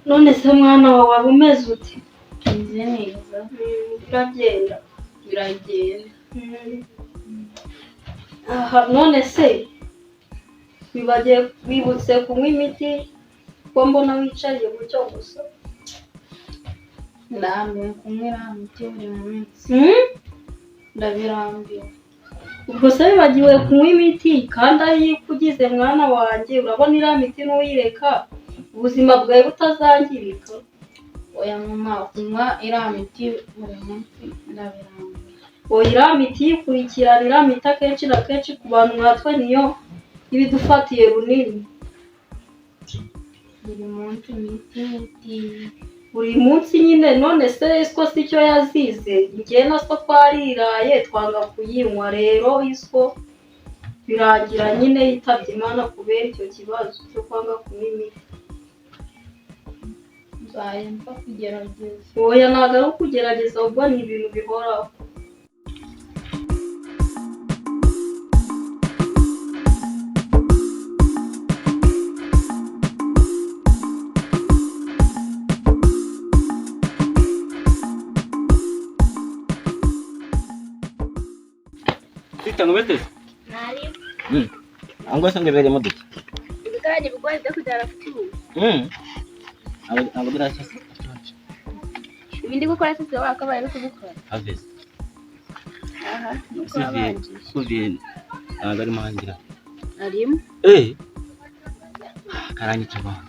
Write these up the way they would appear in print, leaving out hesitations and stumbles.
none se mwana wawe waba umeze ute? Meze neza. Biragenda. Biragenda. Aha none se bibutse kunywa imiti ko mbona wicariye gutyo gusa? Ndambiwe kunywa imiti buri munsi. Ndabirambiwe. Ubwo se wibagiwe kunywa imiti kandi ari ikugize mwana wanjye, urabona iriya miti n'uyireka ubuzima bwawe butazangirika? Oya mama, kunywa iriya miti buri munsi ndabirambiwe. Oya iriya miti yikurikirana, iriya miti akenshi na kenshi ku bantu nkatwe niyo ibidufatiye runini. Buri munsi imiti. Buri munsi nyine, none se iswo si cyo yazize? Njye na so twariraye twanga kuyinywa, rero iswo birangira nyine yitabye Imana kubera icyo kibazo cyo kwanga kunywa imiti. Nzayemba kugerageza. Oya ntabwo ari ukugerageza, ahubwo ni ibintu bihoraho. Sita ngubete? Nari. Angwa sange bere moduki. Ibigaraje bigwaye byo kujyana ku kibuga. Abo birashya. Ibindi gukora sisi wakabaye no kubikora. Aves. Aha, Suvien. Agari mangira. Arimo. Karanyi cyaba.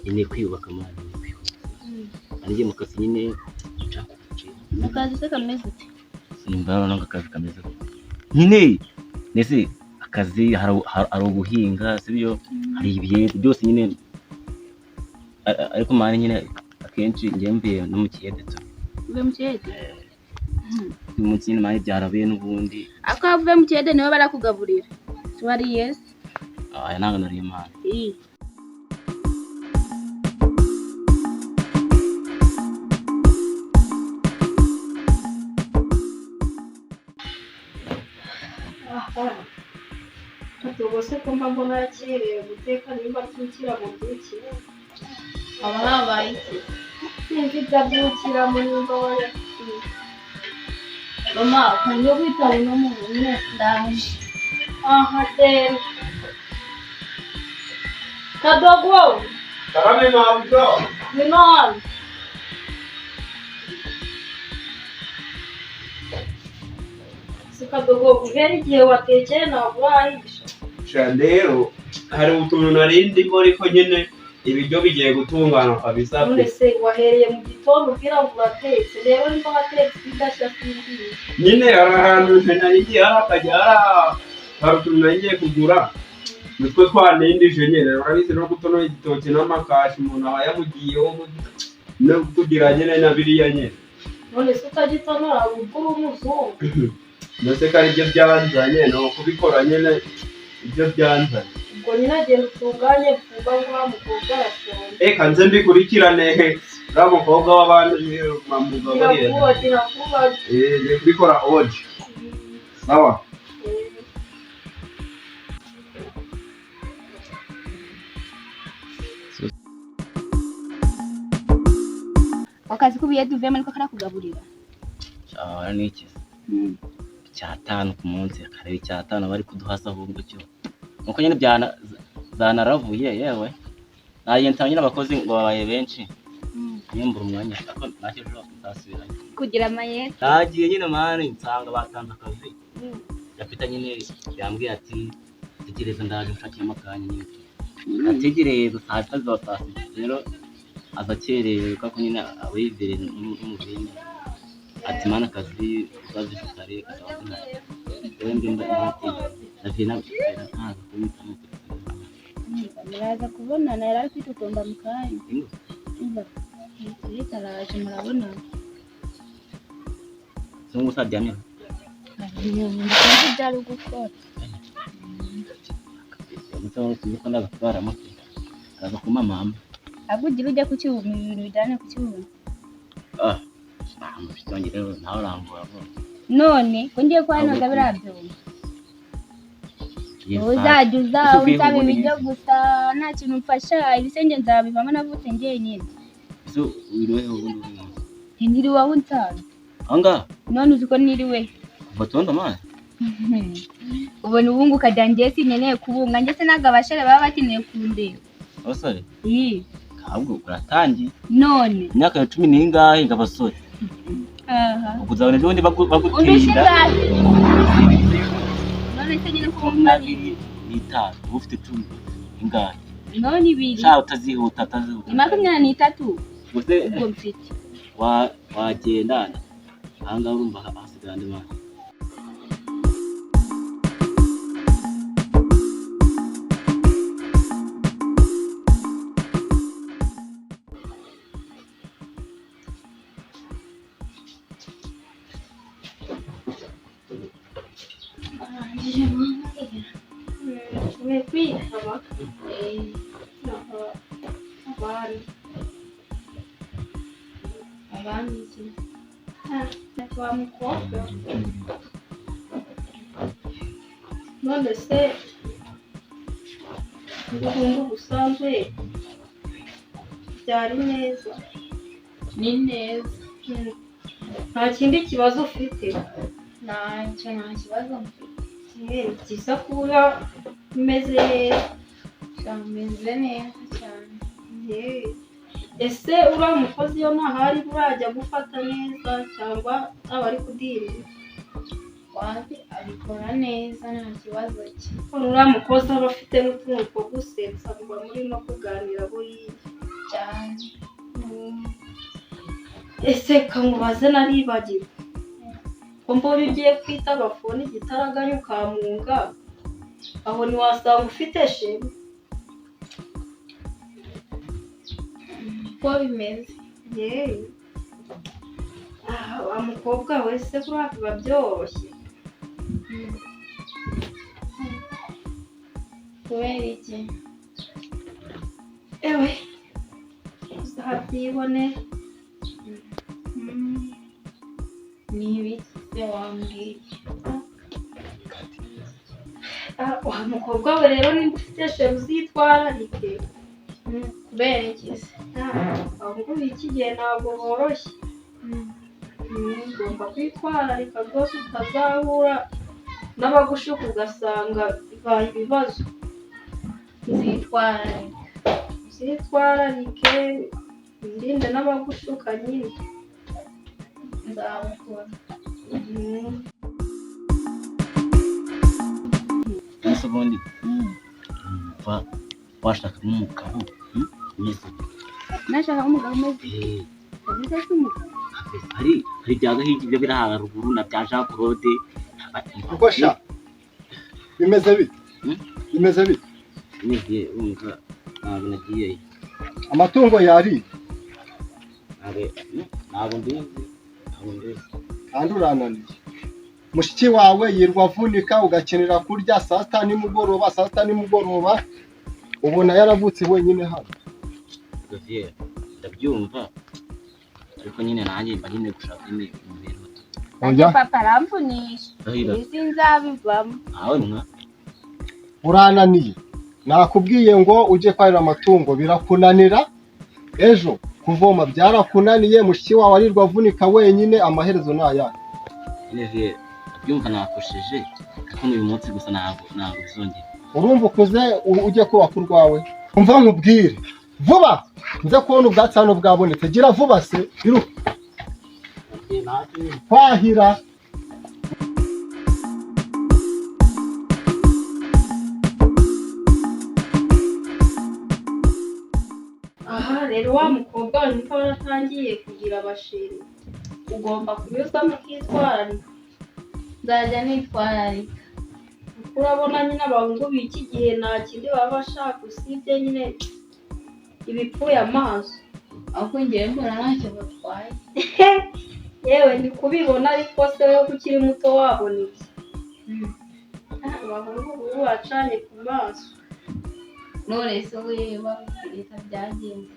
Ine kwiyubaka mwana. Anije mukasi nyine Mukazi se kameze ute? Simba nanga akazi kameze gute. Nyine nese akazi hari ubuhinga sibyo, hari ibiye byose nyine, ariko mani nyine akenshi ngiye mbiye no mu kiyede tu. Ube mu kiyede? Mu kindi mani byarabuye n'ubundi. Akavuye mu kiyede niwe barakugaburira. Twari yes. Aya nanga nari imana. Ubwo se ko mbona yakereye guteka nimba tukira mu byukire. Aba habaye iki? Sinzi byabyukira mu nimba waya. Mama, kanyo kwitaba no mu nyine ndaje. Aha dero. Kadogo. Karame mabyo. Minon. Kadogo kugera igihe watekeye ntabwo urahisha. Rero hari utuntu narindi ko ariko nyine ibiryo bigiye gutungana kabisa. None se wahereye mu gitondo ugira ngo uratetse, rero niba watetse idashya singiye. Nyine hari ahantu narigiye hari utuntu nagiye kugura nitwe twanindije nyine, urabizi no gutonora igitoki n'amakashi umuntu aba yamugiyeho no kugira nyine na biriya nyine. None se utagitonora ubwo uri umuzungu? Ndetse ko ari byo byanzanye no kubikora nyine ibyo byanzanye. Ubwo nyine agenda utunganye vuba ngo mukobwa arashonje. Eka nze mbikurikirane uriya mukobwa w'abandi mamugaburiye. Vuba. Ngiye kubikora oje. Sawa. Akazi kubiyede uvemo niko karakugaburira. Cyara niki? Cyatanu ku munsi, akareba cyatanu bari kuduhasa ahubwo cyo. Nuko nyine zanaravuye yewe. Naye ntanyira abakozi ngo babaye benshi. Nimbura umwanya ariko nacyo ejo ntasubiranye. Kugira amayeri. Nagiye nyine mani nsanga batanze akazi. Yapita nyine yambwiye ati tegereza ndaje mfakiyemo akanya nyine. Ategereza saa sita z'abafasi. Rero azakerewe kako nyine abivere n'umubini. Ati mana akazi uzazisha kare akabona. Wende ndati navina ntaza kumita mu. Muraza kubonana yari ari kwitotomba mu kanya. Yitaraje murabona. Sungu sadyamye. Ndetse byari gukora. Muto sinzi ko ndagatwara moto. Kaza kuma mama. Abugira ujya ku kibuga ibintu bijyanye ku kibuga. Mufitanye rero nawe urangura vuba. None ko ngiye kwa noza birabyumva. uzajya uzaba ibiryo gusa nta kintu mfasha ibisenge nzabivamo navutse njyenyine so wirohe ubundi ntiriwe aho nsanzwe anga none uzi ko niriwe batonda amazi ubona ubungu ukajya njye sinkeneye kubunga ndetse ntabwo abashare baba bakeneye kundeba abasore iyi ahubwo uratangiye none imyaka ya 10 n'ingahe ngabasore ubwo uzabona ejo bundi bagutinda none se nyine kumva n'itanu uba ufite 10 ingahe none ibiri sha utazihuta 23 gusa ubwo mfite wagendana ahangaha urumva hasigara andi mazi wa mukobwa none se ubukungu busanzwe byari neza ni neza nta kindi kibazo ufite nta kibazo mfite ni byiza kuba umeze neza meze neza cyane ese uriya mukozi iyo ntahari urajya gufata neza cyangwa aba ari kudinda wapi abikora neza nta kibazo cye uriya mukozi aba afite n'utuntu two gusetsa muba muri no kuganira buriya cyane ese kamubaze naribagiwe ko mbona ugiye kwitaba fone igitaraganya ukamunga aho ntiwasanga ufite shema uko bimeze wa mukobwa wese kuriya biba byoroshye kubera iki ewe uzabyibone ni ibiki se wambwiye wa mukobwa we rero nimba ufite shema uzitwararike kubera iki se ahubwo iki gihe ntabwo boroshye ugomba kwitwararika rwose utazahura n'abagushuka ugasanga bibaye ibibazo uzitwararike wirinde n'abagushuka nyine nzabukora ese ubundi washaka n'umugabo umeze nashaka umugabo umeze ubuze se umugabo hari bya gahigi byo biri aha ruguru na bya Jean Claude uko sha bimeze bite nigiye umva ntabwo nagiye amatungo yari ntabwo mbizi kandi urananiye mushiki wawe yirwa avunika ugakenera kurya saa sita nimugoroba ubona yaravutse wenyine hano Gavier ndabyumva ariko nyine nanjye mba nyine gushaka imibereho nanjye papa aramvunisha izi nzabivamo aho nka urananiye nakubwiye ngo ujye kwarira amatungo birakunanira ejo kuvoma byarakunaniye mushiki wawe arirwa avunika wenyine amaherezo ni ayahe Gavier ndabyumva nakoshije ariko uyu munsi gusa ntabwo bizongera urumva ukuze ujye kubaka urwawe umva nkubwire vuba nze kubona ubwatsi hano bwabonetse gira vuba se iruka kwahira aha rero wa mukobwa we niba waratangiye kugira abasheri ugomba kunyuzamo ukitwararika nzajya nitwararika kuko urabona nyine abahungu b'iki gihe nta kindi baba bashaka usibye nyine ibipfuye amaso ahubwo ngiye mbona ntacyo batwaye yewe ndi kubibona ariko se we ukiri muto wabona iki abahungu ubu bacanye ku maso none se weba leta byagenze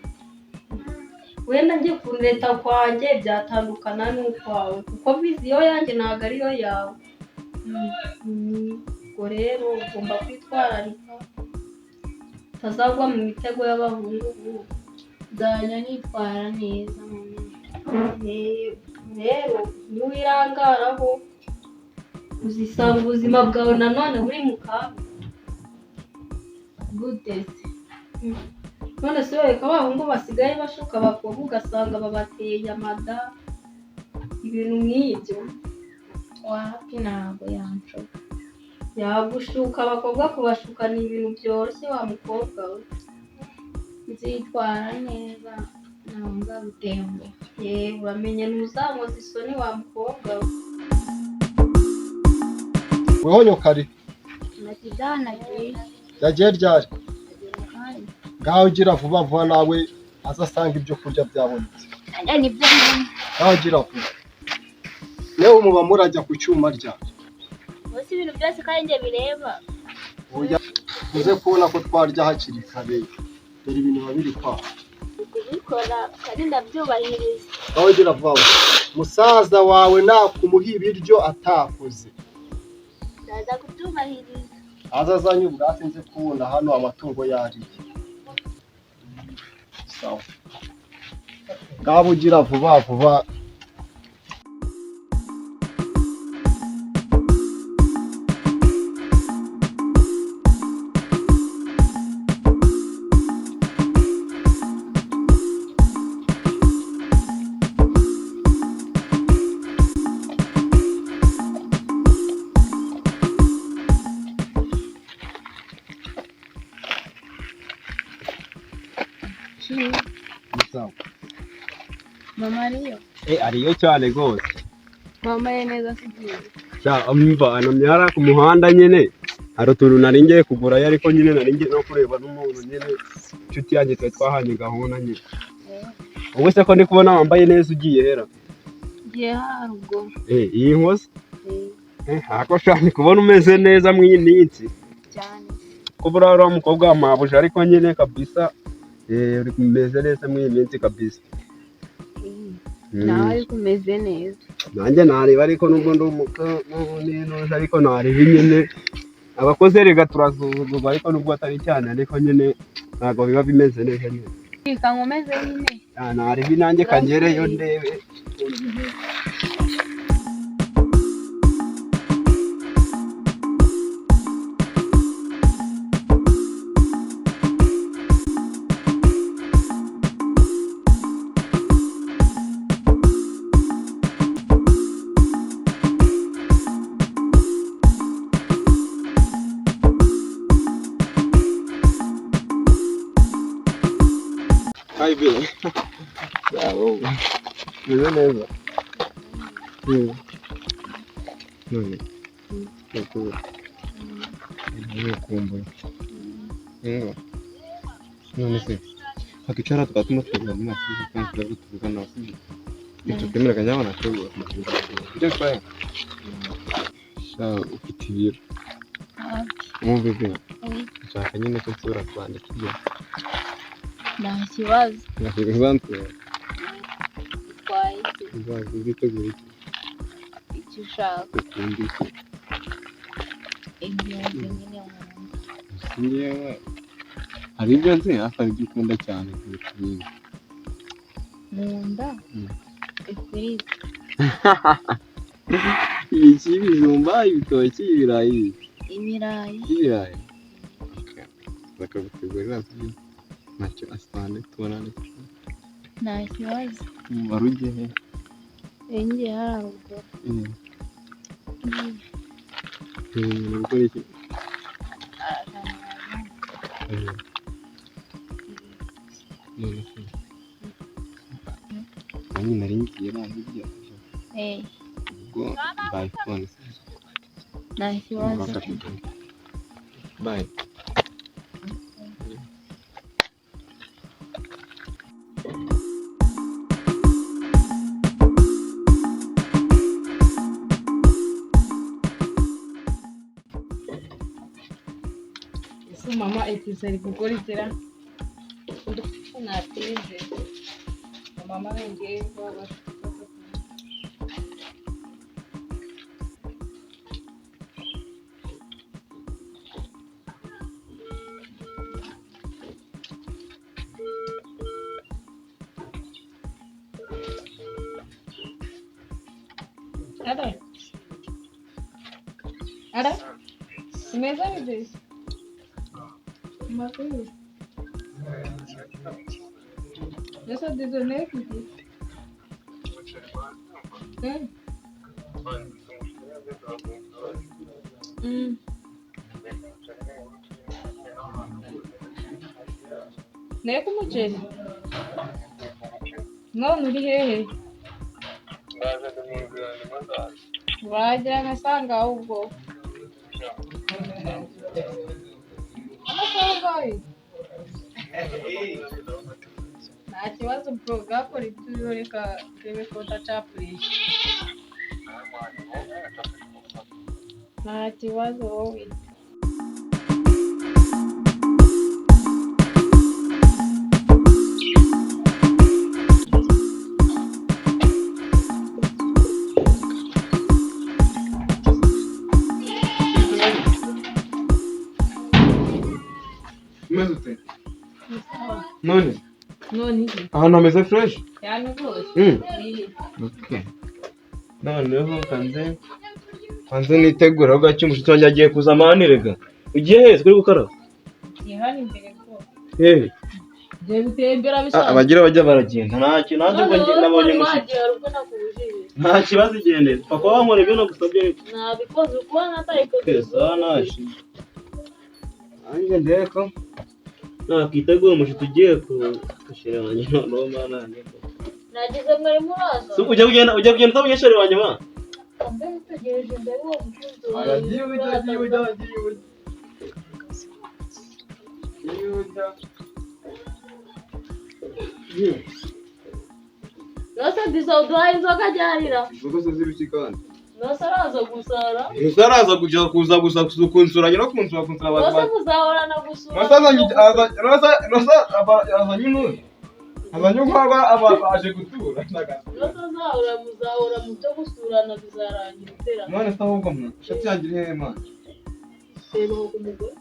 wenda njye ku leta kwanjye byatandukana n'ukwawe kuko viziyo yanjye ntabwo ariyo yawe ubwo rero ugomba kwitwararika utazagwa mu mitego y'abahungu. nzajya nitwara neza mama. Rero niwirangaraho uzisanga ubuzima bwawe nanone buri mu kaga. gute se? None se wowe ko abahungu basigaye bashuka abakobwa ugasanga babateye amada ibintu nk'ibyo. wapi ntabwo yanshoka. Yagushuka abakobwa kubashuka ni ibintu byoroshye wa mukobwa we. nzitwara neza ntabwo nzabitembe. Uramenye ntuzankoze isoni wa mukobwa we. weho nyokari nakijana giye yagiye ryari kandi ngaho ugira vuba vuba nawe azasanga ibyo kurya byabonetse. nanjye nibyo mbona. ngaho ugira vuba yewe muba murajya ku cyuma ryari bose ibintu byose kandi njye bireba. oya uze kubona ko twarya hakiri kare dore ibintu biba biri kwaha kubikora kandi ndabyubahiriza. ngaho ugira vuba vuba musaza wawe nakumuha ibiryo atakoze ndaza kubyubahiriza. azazanye ubwatsi nze kubona hano amatungo yariye. sawa ngaho ugira vuba vuba. sawa mama ariyo. ariyo cyane rwose. mama ye neza sigiye. umva anamye hariya ku muhanda nyine hari utuntu nari ngiye kugurayo ariko nyine nari ngiye no kureba n'umuntu nyine inshuti yanjye twari twahanye gahunda nyine. wowe se ko ndi kubona wambaye neza ugiye hera? ngiye haruguru. iyi nkoze ako shani kubona umeze neza mw'iyi minsi cyane. ko buriya uriya mukobwa wa mabuja ariko nyine kabisa uri kumeze neza mw'iyi minsi kabisa. nawe ariko umeze neza. nanjye nareba ariko nubwo ndi umukozi ariko nareba nyine abakozi rega turazuzugwa ariko nubwo atari cyane ariko nyine ntabwo biba bimeze neza nyine. reka nkomeze nyine. nareba nanjye kangereyo ndebe. Hi Bill. Bravo. Meze neza. None. Nkuko. Nkumbuye. None se. Hakicara tukatuma twebwe mu nasi kandi turavuga nasi. Icyo kemera kanya bana twebwe. Icyo kwa. Ufite ibiro. Mwumve byo. Nshaka nyine ko nsura kwandikira. nta kibazo. Nashaka zantu. twaye Nzazi bitegura icyo ushaka. iki. ingenzi nyine nkunda. Sinyewe. Hari ibyo nzi hafi ibyo ukunda cyane kuruta ibindi. nkunda ifiriti. Iki ibijumba, ibitoki, ibirayi. ibirayi. Bakagutegurira ntacyo asane tubonane. nta kibazo. Wari ugiye he? ngiye haruguru. Gukora iki? Nanjye nari ngiye hirya. Ubwo by phone. nta kibazo. Bye. Mama etiza ari gukora itera natinze mama ngiye baba Ara. Ara. Umeze bite? Makuru. Esa désolé kiti. Ne kumucheli? None uri hehe? Wagira nasanga ahubwo. Amasangaye. Nta kibazo bro gakora ibyo reka rebe ko utacapurisha. Nta kibazo wowe. Umeze ute? None None ahantu hameze fresh? cyane rwose. Okay. Noneho kanze nitegura aho gake umushyitsi wanjye agiye kuza amanirega. Ugiye heza kuri gukaraba? Ihari imbere rwose. Hehe. Ngiye gutembera bisanzwe. Abagira bajya baragenda. Nta kintu nanjye ubwo ngiye nabonye umushyitsi. Nta kibazo igende. Papa wankora ibyo nagusabye. nabikoze uko natayikoze Kesa nashi. Anjye ndeko. Nakiteguye umushyitsi ugiye kushira wanjye no mana ndeko. nagize mwari muraza So ujya kugenda utabonyeshere wanjye ma. ambe mutegereje mbere uwo mukunzi Aragiye nose ndiza uduhaye inzoga ryarira Zose zibiki kandi. nose araza gusara Araza kujya kuza gusa kunsuranya no kunsura nose muzahorana gusura azanye n'uyu azanye nk'aba abaje gutura nose muzahora mu byo gusurana bizarangira iterana none se ahubwo mwe shati yanjye iri hehe mana reba ku mugore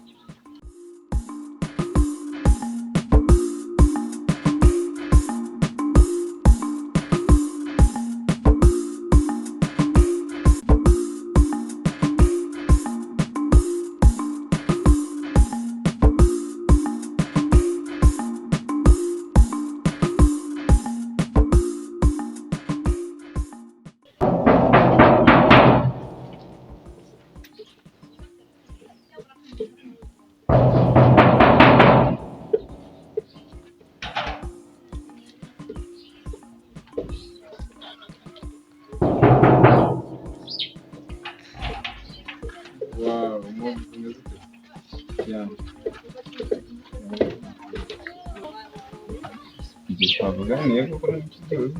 wow umuntu umeze ute cyane igihe twavuganiye kuko n'ikigihugu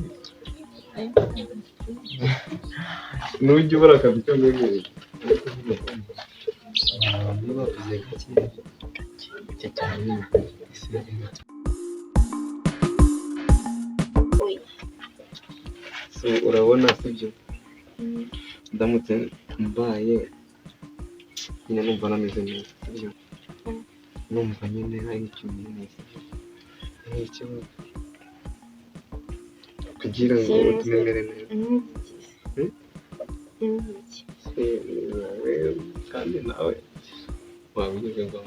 nujya ubura akazi cyo mwemerera niba uvuze gake cyane so urabona sibyo ndamutse mbaye nyine numva nameze neza sibyo numva nyine hari ikintu nyine sibyo hari ikibazo kugira ngo tumere neza kandi nawe wabigize ngo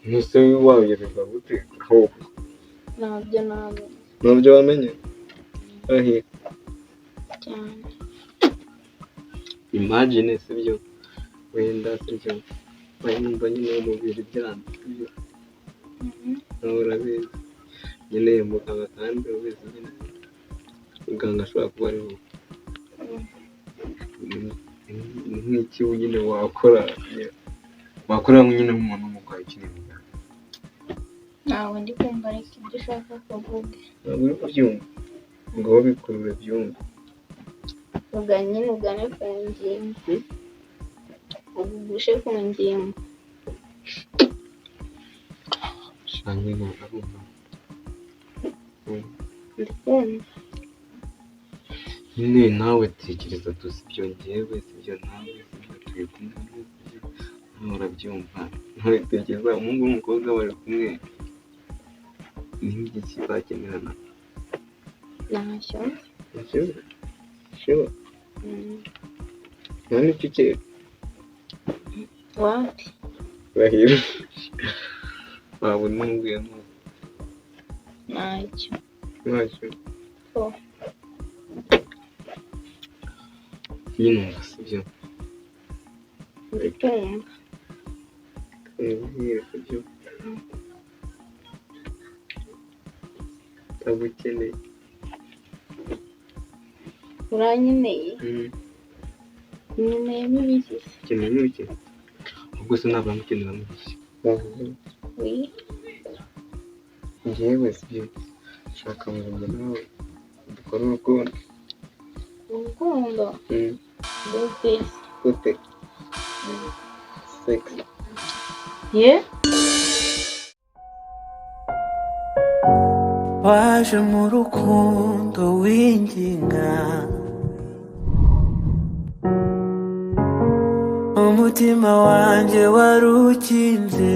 ntuse wabigererwa gute ahubwo ntabyo wamenye ahe cyane imagine sibyo wenda sibyo bari numva nyine umubiri byanze sibyo nawe urabizi nyine muganga kandi urabizi nyine muganga ashobora kuba ari wowe nk'iki nyine wakorera nyine nk'umuntu w'umurwayi ukeneye muganga ntabwo ndi kumva ariko ibyo ushaka kuvuga ntabwo uri kubyumva ngo wowe bikurure byumve vuga nyine ugane ku ngingo ugushe ku ngingo shanye ntarabumva ndikumva nyine nawe tekereza tuzi ibyo ngewe sibyo nawe sibyo turi kumwe sibyo nawe urabyumva nawe tekereza umuhungu n'umukobwa bari kumwe ni nk'iki kizakenerana ntacyo Sure. None icyo ukeka wapi Rahira wabona umubwiye ntacyo ntacyo Oh. yinumva sibyo ndikumva mbwira kubyo agukeneye uranyeneye nkeneye n'ibiki ukeneye n'ibiki ubwo se ntabwo amukenera mu biki wi njyewe sibyo nshaka ngo nawe dukore urukundo urukundo gute gute sex ye waje mu rukundo winginga umutima wanjye warukinze